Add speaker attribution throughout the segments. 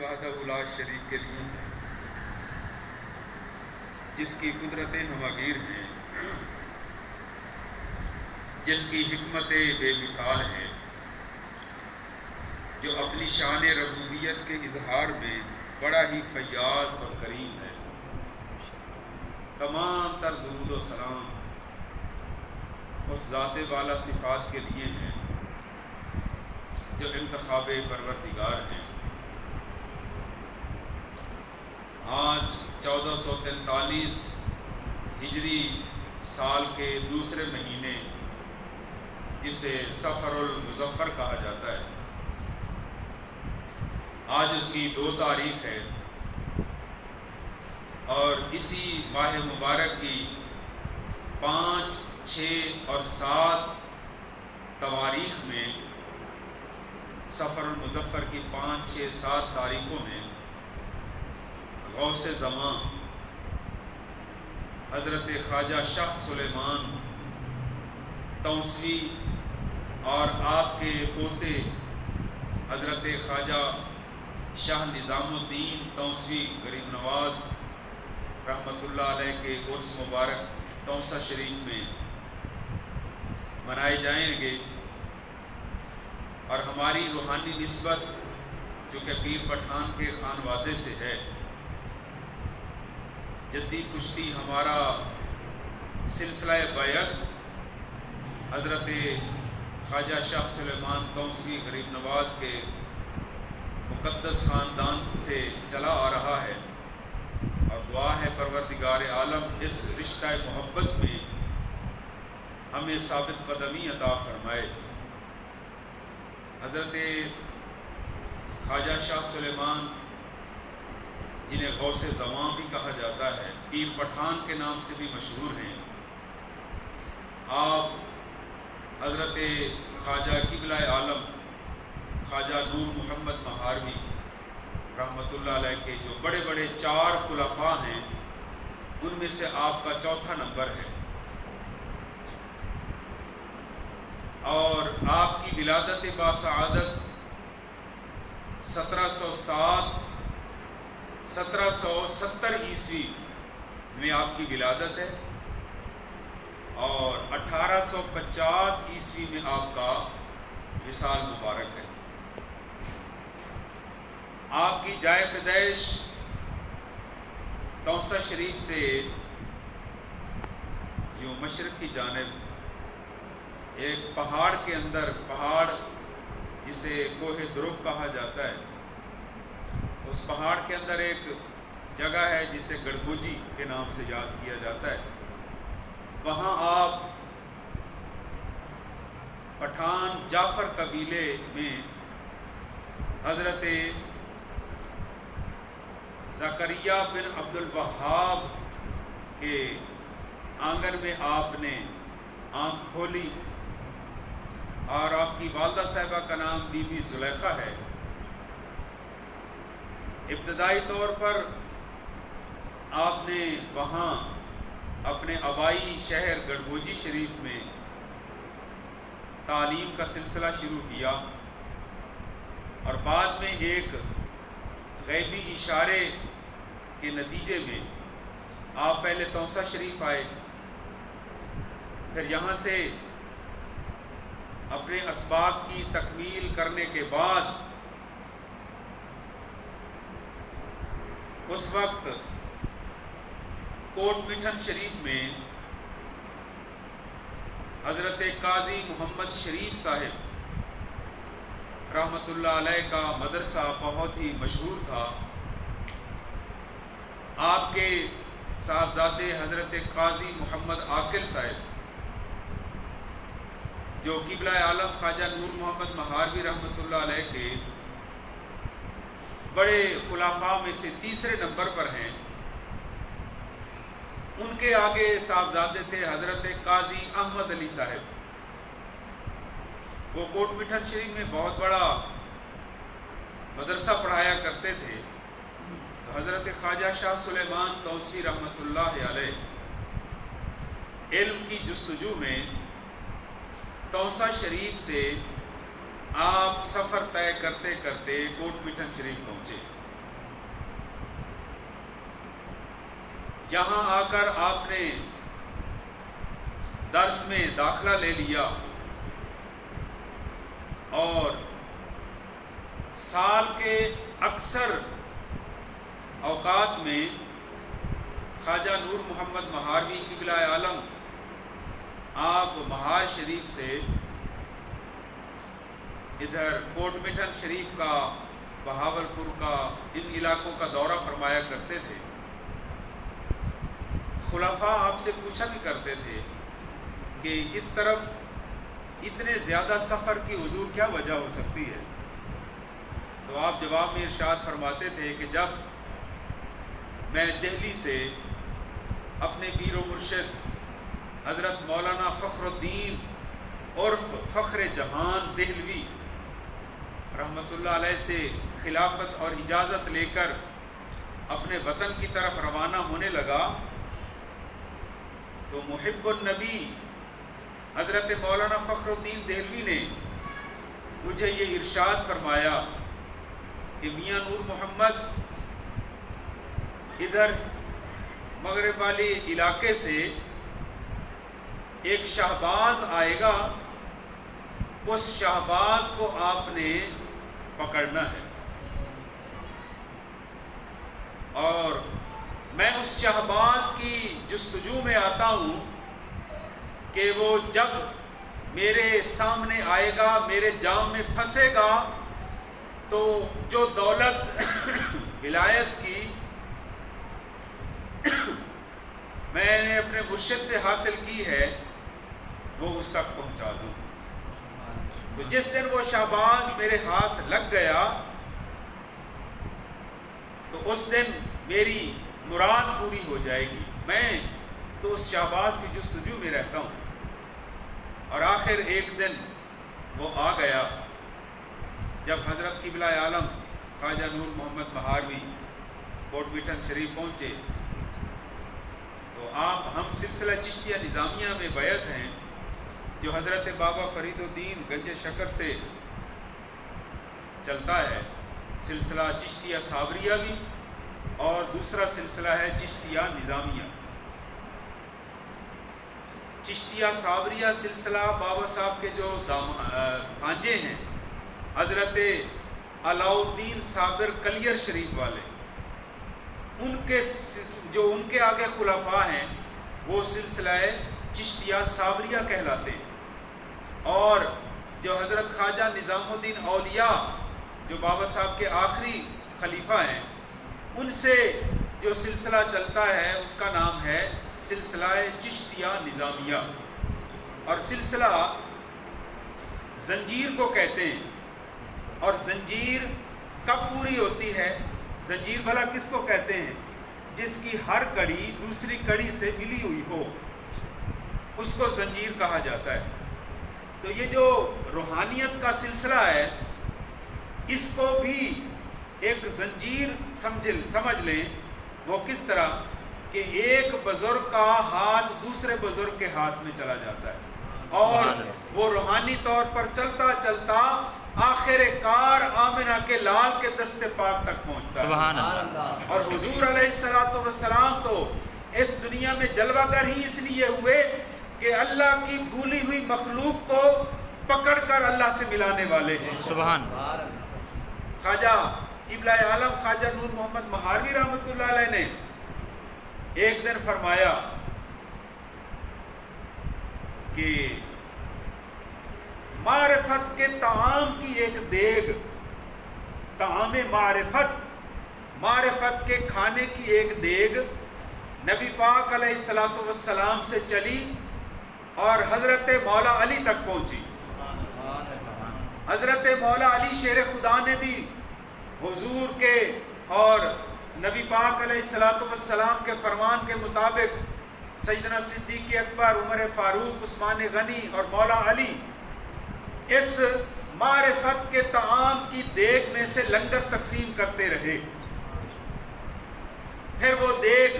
Speaker 1: وحدہ لا شریک کے لیے، جس کی قدرتیں ہماگیر ہیں، جس کی حکمتیں بے مثال ہیں، جو اپنی شان ربوبیت کے اظہار میں بڑا ہی فیاض اور کریم ہے۔ تمام تر درود و سلام اس ذات والا صفات کے لیے ہیں جو انتخاب پروردگار ہیں۔ آج 1443 ہجری سال کے دوسرے مہینے، جسے صفر المظفر کہا جاتا ہے، آج اس کی 2 تاریخ ہے، اور اسی ماہ مبارک کی 5، 6 اور 7 تواریخ میں، صفر المظفر کی 5، 6، 7 تاریخوں میں غوث زمان حضرت خواجہ شاہ سلیمان توسوی اور آپ کے پوتے حضرت خواجہ شاہ نظام الدین توسوی غریب نواز رحمۃ اللہ علیہ کے عرس مبارک توسہ شریف میں منائے جائیں گے، اور ہماری روحانی نسبت جو کہ پیر پٹھان کے خانوادے سے ہے، جدی کشتی ہمارا سلسلہ بیعت حضرت خواجہ شاہ سلیمان توسوی غریب نواز کے مقدس خاندان سے چلا آ رہا ہے، اور دعا ہے پروردگار عالم اس رشتہ محبت میں ہمیں ثابت قدمی عطا فرمائے۔ حضرت خواجہ شاہ سلیمان، جنہیں غوث زمان بھی کہا جاتا ہے، پیر پٹھان کے نام سے بھی مشہور ہیں۔ آپ حضرت خواجہ قبلہ عالم خواجہ نور محمد مہاروی رحمۃ اللہ علیہ کے جو بڑے بڑے 4 خلفاء ہیں، ان میں سے آپ کا 4تھا نمبر ہے، اور آپ کی ولادت باسعادت 1770 عیسوی میں آپ کی ولادت ہے، اور 1850 عیسوی میں آپ کا وصال مبارک ہے۔ آپ کی جائے پیدائش توسہ شریف سے یوں مشرق کی جانب ایک پہاڑ کے اندر، پہاڑ جسے کوہ درب کہا جاتا ہے، اس پہاڑ کے اندر ایک جگہ ہے جسے گڑگوجی کے نام سے یاد کیا جاتا ہے۔ وہاں آپ پٹھان جعفر قبیلے میں حضرت زکریا بن عبد الوہاب کے آنگن میں آپ نے آنکھ کھولی، اور آپ کی والدہ صاحبہ کا نام بی بی زلیخا ہے۔ ابتدائی طور پر آپ نے وہاں اپنے آبائی شہر گڑگوجی شریف میں تعلیم کا سلسلہ شروع کیا، اور بعد میں ایک غیبی اشارے کے نتیجے میں آپ پہلے توسہ شریف آئے، پھر یہاں سے اپنے اسباق کی تکمیل کرنے کے بعد اس وقت کوٹ مٹھن شریف میں حضرت قاضی محمد شریف صاحب رحمۃ اللہ علیہ کا مدرسہ بہت ہی مشہور تھا۔ آپ کے صاحبزادے حضرت قاضی محمد عاقل صاحب، جو قبلہ عالم خواجہ نور محمد مہاروی رحمۃ اللہ علیہ کے بڑے خلفاء میں سے تیسرے نمبر پر ہیں، ان کے آگے صاحبزادے تھے حضرت قاضی احمد علی صاحب۔ وہ کوٹ مٹھن شریف میں بہت بڑا مدرسہ پڑھایا کرتے تھے۔ تو حضرت خواجہ شاہ سلیمان توسوی رحمۃ اللہ علیہ علم کی جستجو میں توسہ شریف سے آپ سفر طے کرتے کرتے کوٹ مٹھن شریف پہنچے، یہاں آ کر آپ نے درس میں داخلہ لے لیا اور سال کے اکثر اوقات میں خواجہ نور محمد مہاروی قبلہ عالم آپ مہار شریف سے ادھر کوٹ مٹھن شریف کا، بہاولپور کا، ان علاقوں کا دورہ فرمایا کرتے تھے۔ خلفاء آپ سے پوچھا بھی کرتے تھے کہ اس طرف اتنے زیادہ سفر کی حضور کیا وجہ ہو سکتی ہے؟ تو آپ جواب میں ارشاد فرماتے تھے کہ جب میں دہلی سے اپنے پیر و مرشد حضرت مولانا فخر الدین عرف فخر جہان دہلوی رحمۃ اللہ علیہ سے خلافت اور اجازت لے کر اپنے وطن کی طرف روانہ ہونے لگا تو محب النبی حضرت مولانا فخر الدین دہلوی نے مجھے یہ ارشاد فرمایا کہ میاں نور محمد ادھر مغرب والے علاقے سے ایک شہباز آئے گا، اس شہباز کو آپ نے پکڑنا ہے، اور میں اس شہباز کی جستجو میں آتا ہوں کہ وہ جب میرے سامنے آئے گا، میرے جام میں پھنسے گا، تو جو دولت ولایت کی میں نے اپنے مرشد سے حاصل کی ہے وہ اس تک پہنچا دوں۔ تو جس دن وہ شہباز میرے ہاتھ لگ گیا تو اس دن میری مراد پوری ہو جائے گی۔ میں تو اس شہباز کی جستجو میں رہتا ہوں، اور آخر ایک دن وہ آ گیا جب حضرت قبلہ عالم خواجہ نور محمد مہاروی کوٹ مٹھن شریف پہنچے تو آپ ہم سلسلہ چشتیہ نظامیہ میں بیعت ہیں جو حضرت بابا فرید الدین گنج شکر سے چلتا ہے، سلسلہ چشتیہ صابریہ بھی، اور دوسرا سلسلہ ہے چشتیہ نظامیہ۔ چشتیہ صابریہ سلسلہ بابا صاحب کے جو بھانجے ہیں حضرت علاء الدین صابر کلیر شریف والے، ان کے جو ان کے آگے خلفاء ہیں وہ سلسلہ چشتیہ صابریہ کہلاتے ہیں، اور جو حضرت خواجہ نظام الدین اولیاء جو بابا صاحب کے آخری خلیفہ ہیں، ان سے جو سلسلہ چلتا ہے اس کا نام ہے سلسلہ چشتیہ نظامیہ، اور سلسلہ زنجیر کو کہتے ہیں۔ اور زنجیر کب پوری ہوتی ہے؟ زنجیر بھلا کس کو کہتے ہیں؟ جس کی ہر کڑی دوسری کڑی سے ملی ہوئی ہو، اس کو زنجیر کہا جاتا ہے۔ تو یہ جو روحانیت کا سلسلہ ہے اس کو بھی ایک زنجیر سمجھ لیں۔ وہ کس طرح کہ ایک بزرگ کا ہاتھ دوسرے بزرگ کے ہاتھ میں چلا جاتا ہے، اور وہ روحانی طور پر چلتا چلتا آخر کار آمنہ کے لال کے دست پاک تک پہنچتا ہے۔ سبحان اللہ۔ اور حضور علیہ السلام تو اس دنیا میں جلوہ گر ہی اس لیے ہوئے کہ اللہ کی بھولی ہوئی مخلوق کو پکڑ کر اللہ سے ملانے والے ہیں۔ سبحان اللہ۔ خواجہ قبلہ عالم خواجہ نور محمد مہاروی رحمۃ اللہ علیہ نے ایک دن فرمایا کہ معرفت کے طعام کی ایک دیگ، طعام معرفت کے کھانے کی ایک دیگ نبی پاک علیہ السلام سے چلی اور حضرت مولا علی تک پہنچی۔ حضرت مولا علی شیر خدا نے بھی حضور کے اور نبی پاک علیہ السلام کے فرمان کے مطابق سیدنا صدیق اکبر، عمر فاروق، عثمان غنی اور مولا علی اس معرفت کے طعام کی دیگ میں سے لنگر تقسیم کرتے رہے۔ پھر وہ دیگ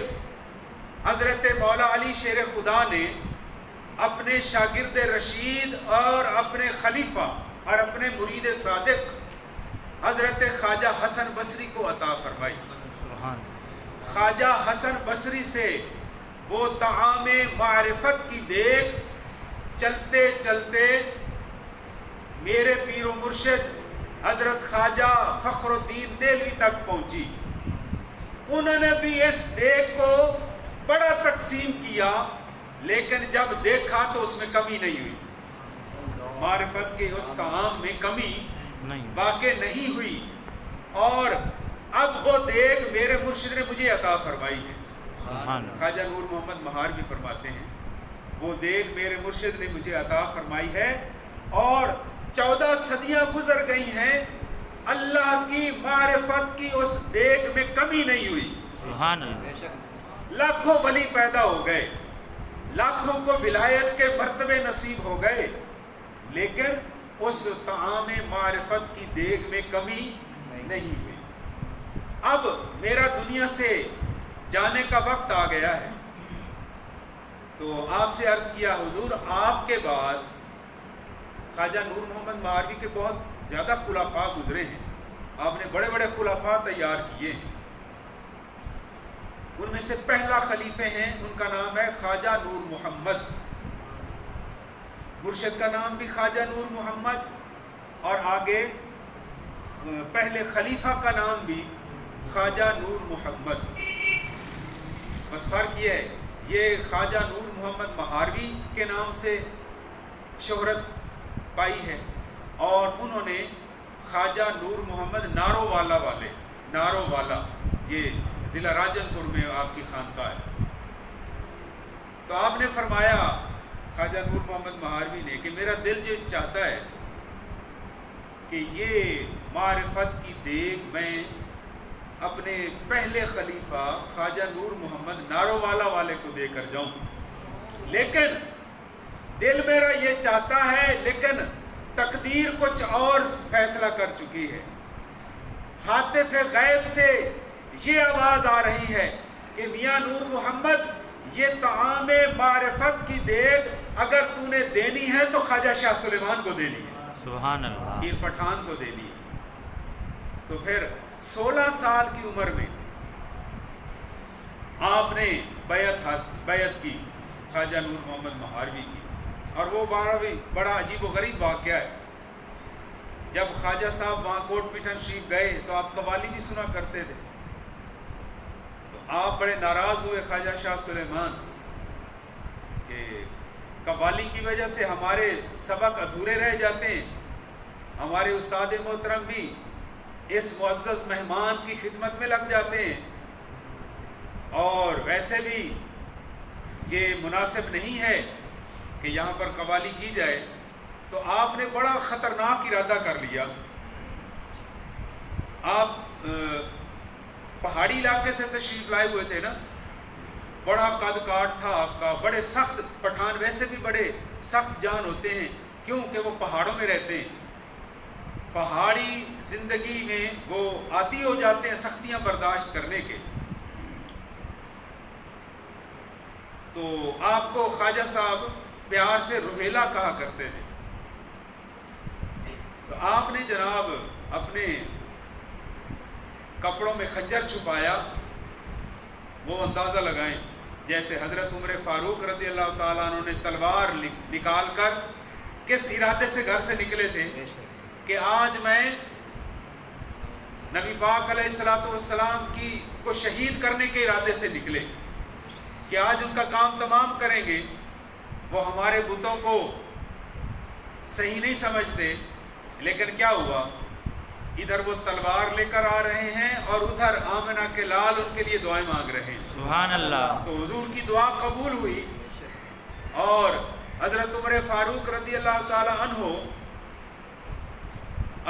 Speaker 1: حضرت مولا علی شیر خدا نے اپنے شاگرد رشید اور اپنے خلیفہ اور اپنے مرید صادق حضرت خواجہ حسن بصری کو عطا فرمائی۔ خواجہ حسن بصری سے وہ طعام معرفت کی دیگ چلتے چلتے میرے پیر و مرشد حضرت خواجہ فخر الدین دہلوی تک پہنچی۔ انہوں نے بھی اس دیگ کو بڑا تقسیم کیا، لیکن جب دیکھا تو اس میں کمی نہیں ہوئی، معرفت کے اس طعام میں کمی واقع نہیں ہوئی۔ اور اب وہ دیگ میرے مرشد نے مجھے عطا فرمائی ہے۔ خواجہ نور محمد مہاروی فرماتے ہیں وہ دیگ میرے مرشد نے مجھے عطا فرمائی ہے، اور 14 صدیاں گزر گئی ہیں، اللہ کی معرفت کی اس دیگ میں کمی نہیں ہوئی۔
Speaker 2: سبحان اللہ۔
Speaker 1: لاکھوں ولی پیدا ہو گئے، لاکھوں کو ولایت کے مرتبے نصیب ہو گئے، لیکن اس طعام معرفت کی دیگ میں کمی نہیں ہوئی۔ اب میرا دنیا سے جانے کا وقت آ گیا ہے، تو آپ سے عرض کیا حضور آپ کے بعد خواجہ نور محمد مہاروی کے بہت زیادہ خلفاء گزرے ہیں، آپ نے بڑے بڑے خلفاء تیار کیے ہیں، ان میں سے پہلا خلیفے ہیں، ان کا نام ہے خواجہ نور محمد، مرشد کا نام بھی خواجہ نور محمد، اور آگے پہلے خلیفہ کا نام بھی خواجہ نور محمد۔ بس فرق یہ ہے، یہ خواجہ نور محمد مہاروی کے نام سے شہرت پائی ہے، اور انہوں نے خواجہ نور محمد نارو والا یہ ضلع راجن پور میں آپ کی خانقاہ ہے۔ تو آپ نے فرمایا خواجہ نور محمد مہاروی نے کہ میرا دل جو چاہتا ہے کہ یہ معرفت کی دیگ میں اپنے پہلے خلیفہ خواجہ نور محمد نارو والے کو دے کر جاؤں، لیکن دل میرا یہ چاہتا ہے، لیکن تقدیر کچھ اور فیصلہ کر چکی ہے۔ حاطف غیب سے یہ آواز آ رہی ہے کہ میاں نور محمد یہ طعام معرفت کی دیگ اگر تو نے دینی ہے تو خواجہ شاہ سلیمان کو دینی ہے،
Speaker 2: سبحان اللہ،
Speaker 1: پیر پٹھان کو دینی ہے۔ تو پھر 16 سال کی عمر میں آپ نے بیعت کی خواجہ نور محمد مہاروی کی، اور وہ بڑا عجیب و غریب واقعہ ہے۔ جب خواجہ صاحب وہاں کوٹ پیٹن شریف گئے تو آپ قوالی بھی سنا کرتے تھے، تو آپ بڑے ناراض ہوئے خواجہ شاہ سلیمان کہ قوالی کی وجہ سے ہمارے سبق ادھورے رہ جاتے ہیں، ہمارے استاد محترم بھی اس معزز مہمان کی خدمت میں لگ جاتے ہیں، اور ویسے بھی یہ مناسب نہیں ہے کہ یہاں پر قوالی کی جائے۔ تو آپ نے بڑا خطرناک ارادہ کر لیا، آپ پہاڑی علاقے سے تشریف لائے ہوئے تھے نا، بڑا قد کاٹ تھا آپ کا، بڑے سخت، پٹھان ویسے بھی بڑے سخت جان ہوتے ہیں کیونکہ وہ پہاڑوں میں رہتے ہیں، پہاڑی زندگی میں وہ عادی ہو جاتے ہیں سختیاں برداشت کرنے کے۔ تو آپ کو خواجہ صاحب پیار سے روہیلا کہا کرتے تھے۔ تو آپ نے جناب اپنے کپڑوں میں خنجر چھپایا، وہ اندازہ لگائیں جیسے حضرت عمر فاروق رضی اللہ تعالیٰ عنہ نے تلوار نکال کر کس ارادے سے گھر سے نکلے تھے کہ آج میں نبی پاک علیہ الصلوۃ والسلام کو شہید کرنے کے ارادے سے نکلے کہ آج ان کا کام تمام کریں گے۔ وہ ہمارے بتوں کو صحیح نہیں سمجھتے، لیکن کیا ہوا، ادھر وہ تلوار لے کر آ رہے ہیں اور ادھر آمنہ کے لال اس کے لیے دعائیں مانگ رہے ہیں۔
Speaker 2: سبحان اللہ۔
Speaker 1: تو حضور کی دعا قبول ہوئی، اور حضرت عمر فاروق رضی اللہ تعالی عنہ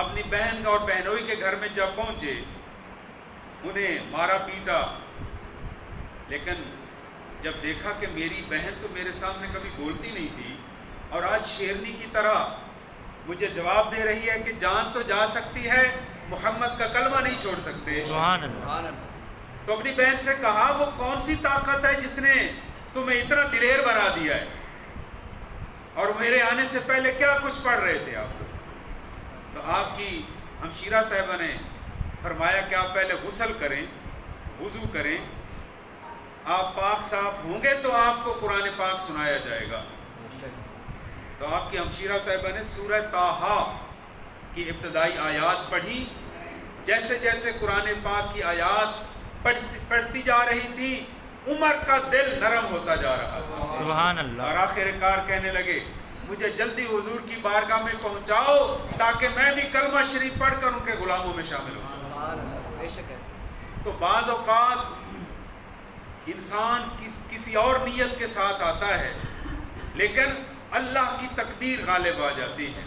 Speaker 1: اپنی بہن اور بہنوئی کے گھر میں جب پہنچے، انہیں مارا پیٹا، لیکن جب دیکھا کہ میری بہن تو میرے سامنے کبھی بولتی نہیں تھی اور آج شیرنی کی طرح مجھے جواب دے رہی ہے کہ جان تو جا سکتی ہے، محمد کا کلمہ نہیں چھوڑ سکتے،
Speaker 2: سبحان اللہ،
Speaker 1: تو اپنی بہن سے کہا وہ کون سی طاقت ہے جس نے تمہیں اتنا دلیر بنا دیا ہے، اور میرے آنے سے پہلے کیا کچھ پڑھ رہے تھے آپ؟ تو آپ کی ہمشیرہ صاحبہ نے فرمایا کہ آپ پہلے غسل کریں، وضو کریں، آپ پاک صاف ہوں گے تو آپ کو قرآن پاک سنایا جائے گا۔ تو آپ کی ہمشیرہ صاحبہ نے سورہ طٰہٰ کی ابتدائی آیات پڑھی، جیسے جیسے قرآن پاک کی آیات پڑھتی جا رہی تھی عمر کا دل نرم ہوتا جا رہا تھا،
Speaker 2: سبحان اللہ۔
Speaker 1: اور آخر کار کہنے لگے مجھے جلدی حضور کی بارگاہ میں پہنچاؤ تاکہ میں بھی کلمہ شریف پڑھ کر ان کے غلاموں میں شامل ہوں۔ تو بعض اوقات انسان کسی اور نیت کے ساتھ آتا ہے، لیکن اللہ کی تقدیر غالب آ جاتی ہے۔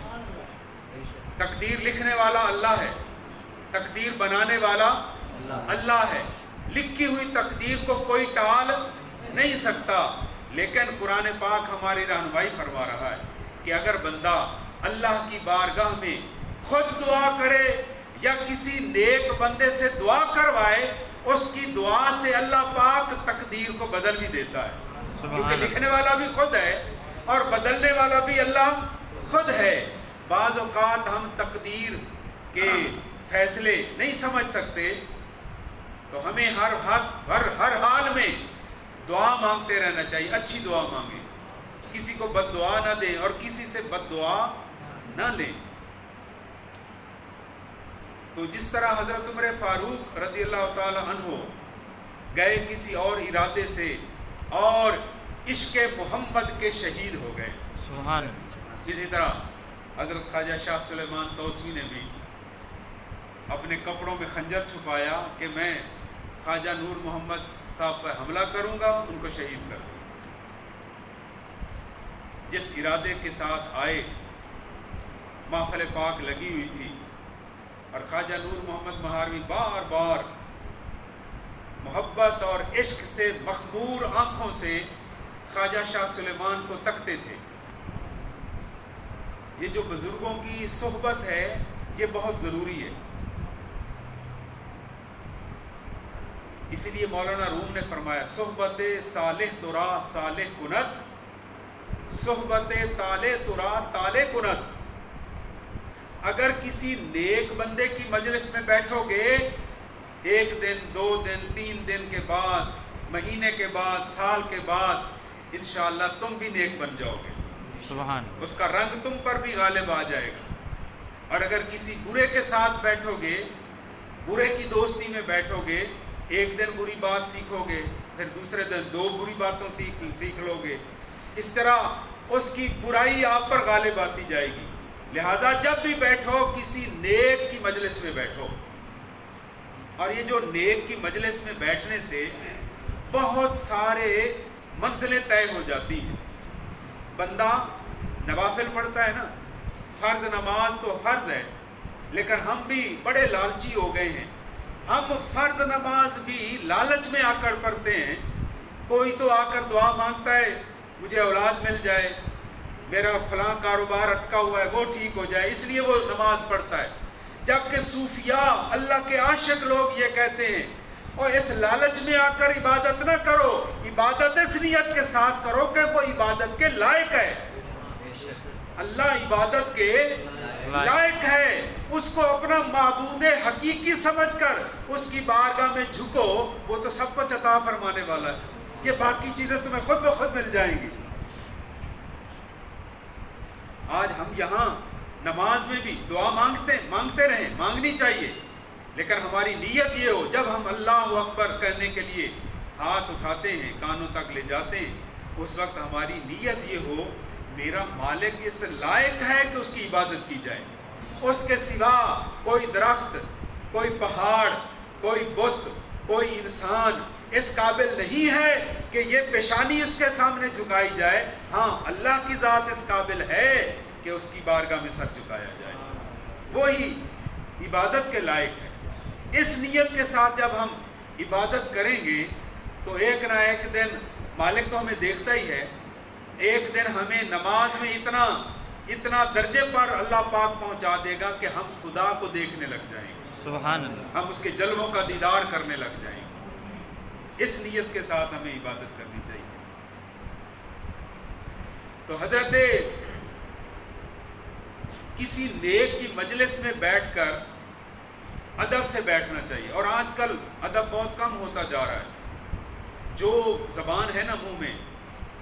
Speaker 1: تقدیر لکھنے والا اللہ ہے، تقدیر بنانے والا اللہ ہے، لکھی ہوئی تقدیر کو کوئی ٹال نہیں سکتا۔ لیکن قرآن پاک ہماری رہنمائی فرما رہا ہے کہ اگر بندہ اللہ کی بارگاہ میں خود دعا کرے یا کسی نیک بندے سے دعا کروائے، اس کی دعا سے اللہ پاک تقدیر کو بدل بھی دیتا ہے، کیونکہ لکھنے والا بھی خود ہے اور بدلنے والا بھی اللہ خود ہے۔ بعض اوقات ہم تقدیر کے فیصلے نہیں سمجھ سکتے، تو ہمیں ہر حال میں دعا مانگتے رہنا چاہیے، اچھی دعا مانگیں، کسی کو بد دعا نہ دیں اور کسی سے بد دعا نہ لیں۔ تو جس طرح حضرت عمر فاروق رضی اللہ تعالی عنہ گئے کسی اور ارادے سے اور عشق محمد کے شہید ہو گئے،
Speaker 2: سبحان،
Speaker 1: اسی طرح حضرت خواجہ شاہ سلیمان توسوی نے بھی اپنے کپڑوں میں خنجر چھپایا کہ میں خواجہ نور محمد صاحب پر حملہ کروں گا، ان کو شہید کر دوں۔ جس ارادے کے ساتھ آئے، محفل پاک لگی ہوئی تھی اور خواجہ نور محمد مہاروی بار بار محبت اور عشق سے مخمور آنکھوں سے خواجہ شاہ سلیمان کو تکتے تھے۔ یہ جو بزرگوں کی صحبت ہے یہ بہت ضروری ہے، اسی لیے مولانا روم نے فرمایا صحبت صالح ترا صالح کند، صحبت طالع ترا طالع کند۔ اگر کسی نیک بندے کی مجلس میں بیٹھو گے، ایک دن، 2 دن، 3 دن کے بعد، مہینے کے بعد، سال کے بعد انشاءاللہ تم بھی نیک بن جاؤ گے،
Speaker 2: سبحان،
Speaker 1: اس کا رنگ تم پر بھی غالب آ جائے گا۔ اور اگر کسی برے کے ساتھ بیٹھو گے، برے کی دوستی میں بیٹھو گے، ایک دن بری بات سیکھو گے، پھر دوسرے دن 2 بری باتوں سیکھ لو گے، اس طرح اس کی برائی آپ پر غالب آتی جائے گی۔ لہٰذا جب بھی بیٹھو کسی نیک کی مجلس میں بیٹھو، اور یہ جو نیک کی مجلس میں بیٹھنے سے بہت سارے منزلیں طے ہو جاتی ہیں۔ بندہ نوافل پڑھتا ہے نا، فرض نماز تو فرض ہے، لیکن ہم بھی بڑے لالچی ہو گئے ہیں، ہم فرض نماز بھی لالچ میں آ کر پڑھتے ہیں۔ کوئی تو آ کر دعا مانگتا ہے مجھے اولاد مل جائے، میرا فلاں کاروبار اٹکا ہوا ہے وہ ٹھیک ہو جائے، اس لیے وہ نماز پڑھتا ہے، جبکہ صوفیاء اللہ کے عاشق لوگ یہ کہتے ہیں اور اس لالچ میں آ کر عبادت نہ کرو، عبادت اس نیت کے ساتھ کرو کہ وہ عبادت کے لائق ہے۔ اللہ عبادت کے لائق ہے، اس کو اپنا معبود حقیقی سمجھ کر اس کی بارگاہ میں جھکو، وہ تو سب کچھ عطا فرمانے والا ہے، یہ باقی چیزیں تمہیں خود بخود مل جائیں گی۔ آج ہم یہاں نماز میں بھی دعا مانگتے رہیں، مانگنی چاہیے، لیکن ہماری نیت یہ ہو جب ہم اللہ اکبر کرنے کے لیے ہاتھ اٹھاتے ہیں، کانوں تک لے جاتے ہیں، اس وقت ہماری نیت یہ ہو میرا مالک اس لائق ہے کہ اس کی عبادت کی جائے، اس کے سوا کوئی درخت، کوئی پہاڑ، کوئی بت، کوئی انسان اس قابل نہیں ہے کہ یہ پیشانی اس کے سامنے جھکائی جائے۔ ہاں اللہ کی ذات اس قابل ہے کہ اس کی بارگاہ میں سر جھکایا جائے، وہی عبادت کے لائق ہے۔ اس نیت کے ساتھ جب ہم عبادت کریں گے تو ایک نہ ایک دن مالک تو ہمیں دیکھتا ہی ہے، ایک دن ہمیں نماز میں اتنا درجے پر اللہ پاک پہنچا دے گا کہ ہم خدا کو دیکھنے لگ جائیں گے،
Speaker 2: سبحان اللہ،
Speaker 1: ہم اس کے جلووں کا دیدار کرنے لگ جائیں گے۔ اس نیت کے ساتھ ہمیں عبادت کرنی چاہیے۔ تو حضرت کسی نیک کی مجلس میں بیٹھ کر ادب سے بیٹھنا چاہیے، اور آج کل ادب بہت کم ہوتا جا رہا ہے۔ جو زبان ہے نا منہ میں،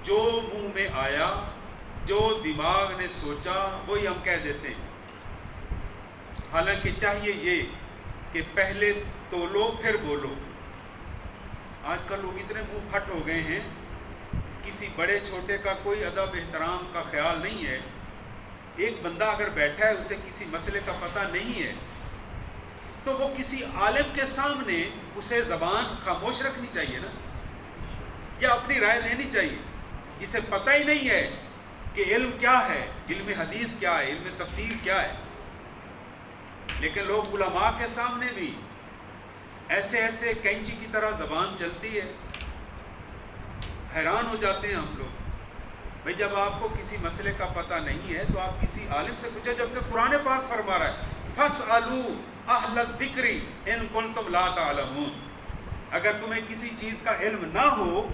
Speaker 1: جو منہ میں آیا، جو دماغ نے سوچا وہی ہم کہہ دیتے ہیں۔ حالانکہ چاہیے یہ کہ پہلے تولو پھر بولو۔ آج کل لوگ اتنے منہ پھٹ ہو گئے ہیں، کسی بڑے چھوٹے کا کوئی ادب احترام کا خیال نہیں ہے۔ ایک بندہ اگر بیٹھا ہے، اسے کسی مسئلے کا پتہ نہیں ہے، تو وہ کسی عالم کے سامنے اسے زبان خاموش رکھنی چاہیے نا، یا اپنی رائے دینی چاہیے۔ جسے پتہ ہی نہیں ہے کہ علم کیا ہے، علم حدیث کیا ہے، علم تفسیر کیا ہے، لیکن لوگ علماء کے سامنے بھی ایسے ایسے کینچی کی طرح زبان چلتی ہے، حیران ہو جاتے ہیں ہم لوگ۔ بھئی جب آپ کو کسی مسئلے کا پتہ نہیں ہے تو آپ کسی عالم سے پوچھیں، جبکہ قرآن پاک فرما رہا ہے فَاسْأَلُوا أَهْلَ الذِّكْرِ إِن كُنتُمْ لَا تَعْلَمُونَ۔ اگر تمہیں کسی چیز کا علم نہ ہو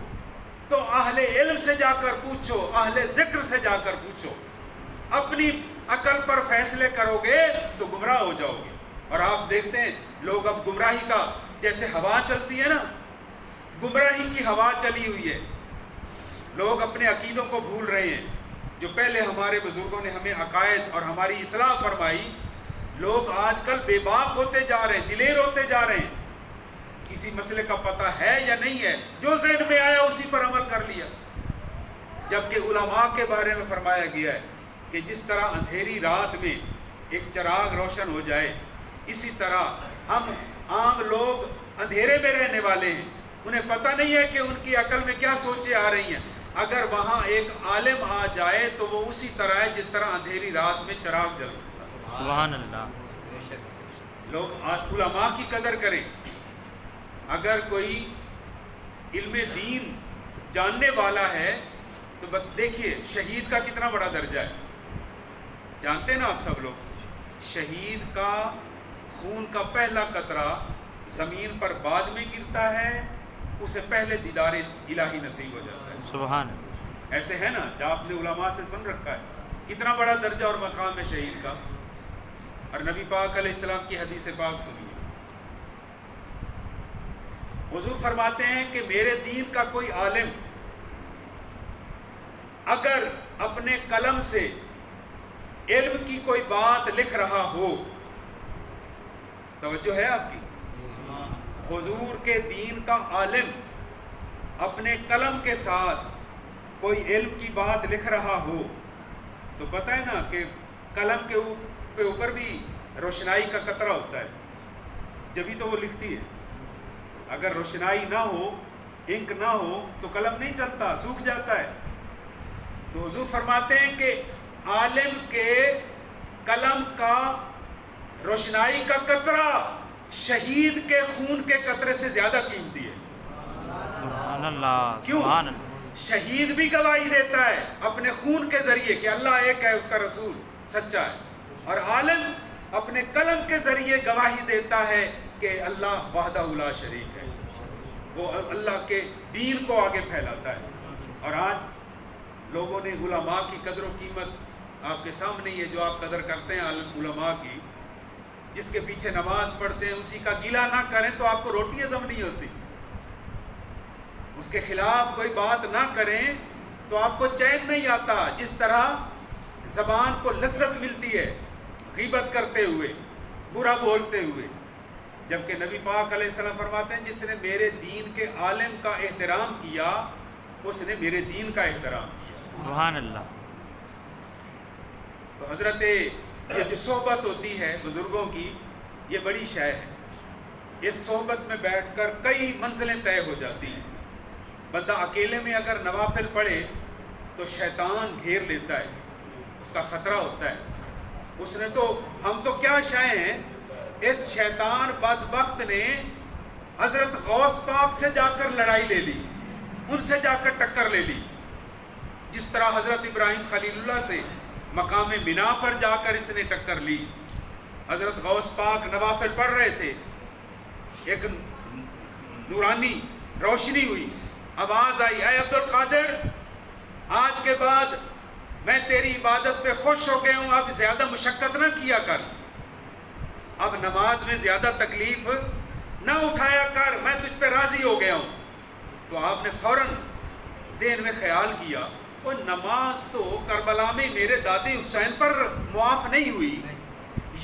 Speaker 1: تو اہل علم سے جا کر پوچھو، اہل ذکر سے جا کر پوچھو۔ اپنی عقل پر فیصلے کرو گے تو گمراہ ہو جاؤ گے۔ اور آپ دیکھتے ہیں لوگ اب گمراہی کا، جیسے ہوا چلتی ہے نا، گمراہی کی ہوا چلی ہوئی ہے، لوگ اپنے عقیدوں کو بھول رہے ہیں۔ جو پہلے ہمارے بزرگوں نے ہمیں عقائد اور ہماری اصلاح فرمائی، لوگ آج کل بے باک ہوتے جا رہے ہیں، دلیر ہوتے جا رہے ہیں۔ کسی مسئلے کا پتہ ہے یا نہیں ہے، جو ذہن میں آیا اسی پر عمل کر لیا۔ جبکہ علماء کے بارے میں فرمایا گیا ہے کہ جس طرح اندھیری رات میں ایک چراغ روشن ہو جائے، اسی طرح ہم عام لوگ اندھیرے میں رہنے والے ہیں، انہیں پتہ نہیں ہے کہ ان کی عقل میں کیا سوچیں آ رہی ہیں۔ اگر وہاں ایک عالم آ جائے تو وہ اسی طرح ہے جس طرح اندھیری رات میں چراغ جل رہا ہے۔
Speaker 2: سبحان اللہ۔
Speaker 1: لوگ علماء کی قدر کریں۔ اگر کوئی علم دین جاننے والا ہے تو دیکھیے شہید کا کتنا بڑا درجہ ہے، جانتے ہیں نا آپ سب لوگ، شہید کا خون کا پہلا قطرہ زمین پر بعد میں گرتا ہے، اسے پہلے دیدار الہی نصیب ہو جاتا ہے۔
Speaker 2: سبحان۔
Speaker 1: ایسے ہے نا، جب آپ نے علماء سے سن رکھا ہے کتنا بڑا درجہ اور مقام ہے شہید کا۔ اور نبی پاک علیہ السلام کی حدیث پاک سنیے، حضور فرماتے ہیں کہ میرے دین کا کوئی عالم اگر اپنے قلم سے علم کی کوئی بات لکھ رہا ہو، توجہ ہے آپ کی، حضور کے دین کا عالم اپنے قلم کے ساتھ کوئی علم کی بات لکھ رہا ہو تو پتہ ہے نا کہ قلم کے اوپر بھی روشنائی کا قطرہ ہوتا ہے، جبھی تو وہ لکھتی ہے۔ اگر روشنائی نہ ہو، انک نہ ہو تو قلم نہیں چلتا، سوکھ جاتا ہے۔ تو حضور فرماتے ہیں کہ عالم کے قلم کا روشنائی کا قطرہ شہید کے خون کے قطرے سے زیادہ قیمتی ہے۔
Speaker 2: سبحان اللہ۔
Speaker 1: کیوں؟
Speaker 2: سبحان اللہ۔
Speaker 1: شہید بھی گواہی دیتا ہے اپنے خون کے ذریعے کہ اللہ ایک ہے، اس کا رسول سچا ہے، اور عالم اپنے قلم کے ذریعے گواہی دیتا ہے کہ اللہ وحدہ لا شریک ہے، وہ اللہ کے دین کو آگے پھیلاتا ہے۔ اور آج لوگوں نے علماء کی قدر و قیمت آپ کے سامنے ہی ہے، جو آپ قدر کرتے ہیں علماء کی، جس کے پیچھے نماز پڑھتے ہیں اسی کا گلہ نہ کریں تو آپ کو روٹی ہضم نہیں ہوتی، اس کے خلاف کوئی بات نہ کریں تو آپ کو چین نہیں آتا۔ جس طرح زبان کو لذت ملتی ہے غیبت کرتے ہوئے، برا بولتے ہوئے، جبکہ نبی پاک علیہ السلام فرماتے ہیں جس نے میرے دین کے عالم کا احترام کیا اس نے میرے دین کا احترام کیا۔
Speaker 2: سبحان اللہ۔
Speaker 1: تو حضرت یہ جو صحبت ہوتی ہے بزرگوں کی، یہ بڑی شے ہے۔ اس صحبت میں بیٹھ کر کئی منزلیں طے ہو جاتی ہیں۔ بندہ اکیلے میں اگر نوافل پڑھے تو شیطان گھیر لیتا ہے، اس کا خطرہ ہوتا ہے۔ اس نے تو، ہم تو کیا شے ہیں، اس شیطان بدبخت نے حضرت غوث پاک سے جا کر لڑائی لے لی، ان سے جا کر ٹکر لے لی، جس طرح حضرت ابراہیم خلیل اللہ سے مقام بنا پر جا کر اس نے ٹکر لی۔ حضرت غوث پاک نوافل پڑھ رہے تھے، ایک نورانی روشنی ہوئی، آواز آئی، اے عبد القادر، آج کے بعد میں تیری عبادت پہ خوش ہو گیا ہوں، اب زیادہ مشقت نہ کیا کر، اب نماز میں زیادہ تکلیف نہ اٹھایا کر، میں تجھ پہ راضی ہو گیا ہوں۔ تو آپ نے فوراً ذہن میں خیال کیا وہ نماز تو کربلا میں میرے دادی حسین پر معاف نہیں ہوئی،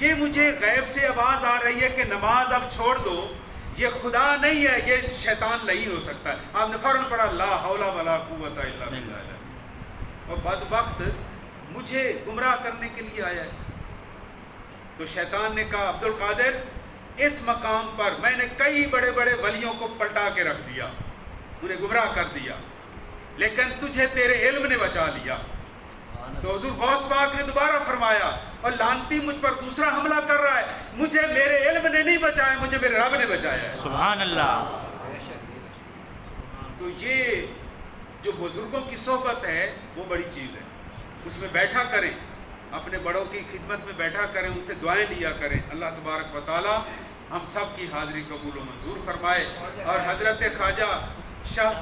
Speaker 1: یہ مجھے غیب سے آواز آ رہی ہے کہ نماز اب چھوڑ دو، یہ خدا نہیں ہے، یہ شیطان نہیں ہو سکتا ہے۔ آپ نے فوراً پڑھا لا حول ولا قوت الا باللہ، اور بدبخت مجھے گمراہ کرنے کے لیے آیا ہے۔ تو شیطان نے کہا عبد القادر اس مقام پر میں نے کئی بڑے بڑے ولیوں کو پلٹا کے رکھ دیا، انہیں گمراہ کر دیا، لیکن تجھے تیرے علم نے بچا لیا۔ تو حضور غوث پاک نے دوبارہ فرمایا اور لعنتی مجھ پر دوسرا حملہ کر رہا ہے، مجھے میرے علم نے نہیں بچایا، مجھے میرے رب نے بچایا ہے۔
Speaker 2: سبحان اللہ۔
Speaker 1: تو یہ جو بزرگوں کی صحبت ہے وہ بڑی چیز ہے، اس میں بیٹھا کریں، اپنے بڑوں کی خدمت میں بیٹھا کریں، ان سے دعائیں لیا کریں۔ اللہ تبارک و تعالی ہم سب کی حاضری قبول و منظور فرمائے۔ اور حضرت خواجہ شاہ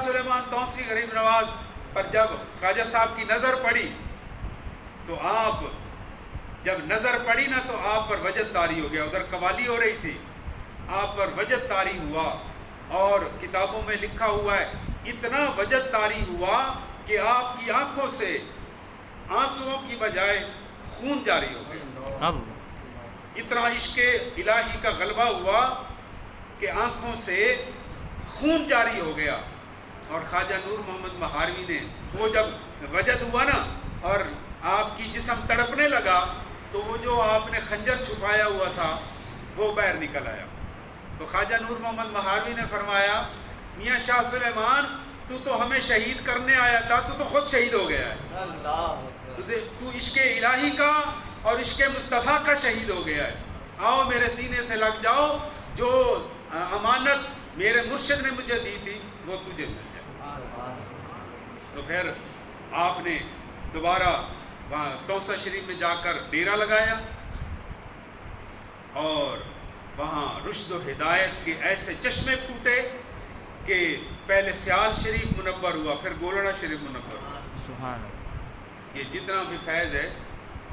Speaker 1: سلیمان توسیع غریب نواز پر جب خواجہ صاحب کی نظر پڑی تو آپ جب نظر پڑی نا تو آپ پر وجد طاری ہو گیا، ادھر قوالی ہو رہی تھی، آپ پر وجد طاری ہوا، اور کتابوں میں لکھا ہوا ہے اتنا وجد طاری ہوا کہ آپ کی آنکھوں سے آنسوؤں کی بجائے خون جاری ہو گیا۔ اتنا عشق الہی کا غلبہ ہوا کہ آنکھوں سے خون جاری ہو گیا۔ اور خواجہ نور محمد مہاروی نے وہ جب وجد ہوا نا اور آپ کی جسم تڑپنے لگا تو وہ جو آپ نے خنجر چھپایا ہوا تھا وہ باہر نکل آیا۔ تو خواجہ نور محمد مہاروی نے فرمایا میاں شاہ سلیمان تو ہمیں شہید کرنے آیا تھا، تو خود شہید ہو گیا ہے، تو عشق الہی کا اور عشق مصطفیٰ کا شہید ہو گیا ہے۔ آؤ میرے سینے سے لگ جاؤ، جو امانت میرے مرشد نے مجھے دی تھی وہ تجھے مل جائے۔ تو پھر آپ نے دوبارہ وہاں توسہ شریف میں جا کر ڈیرا لگایا، اور وہاں رشد و ہدایت کے ایسے چشمے پھوٹے کہ پہلے سیال شریف منور ہوا، پھر گولڑا شریف منور ہوا۔
Speaker 2: سبحان اللہ۔
Speaker 1: یہ جتنا بھی فیض ہے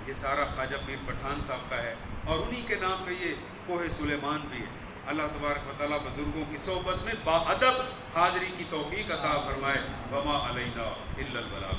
Speaker 1: یہ سارا خواجہ پیر پٹھان صاحب کا ہے، اور انہی کے نام پہ یہ کوہ سلیمان بھی ہے۔ اللہ تبارک و تعالیٰ بزرگوں کی صحبت میں با ادب حاضری کی توفیق عطا فرمائے۔ وما علینا الا البلاغ۔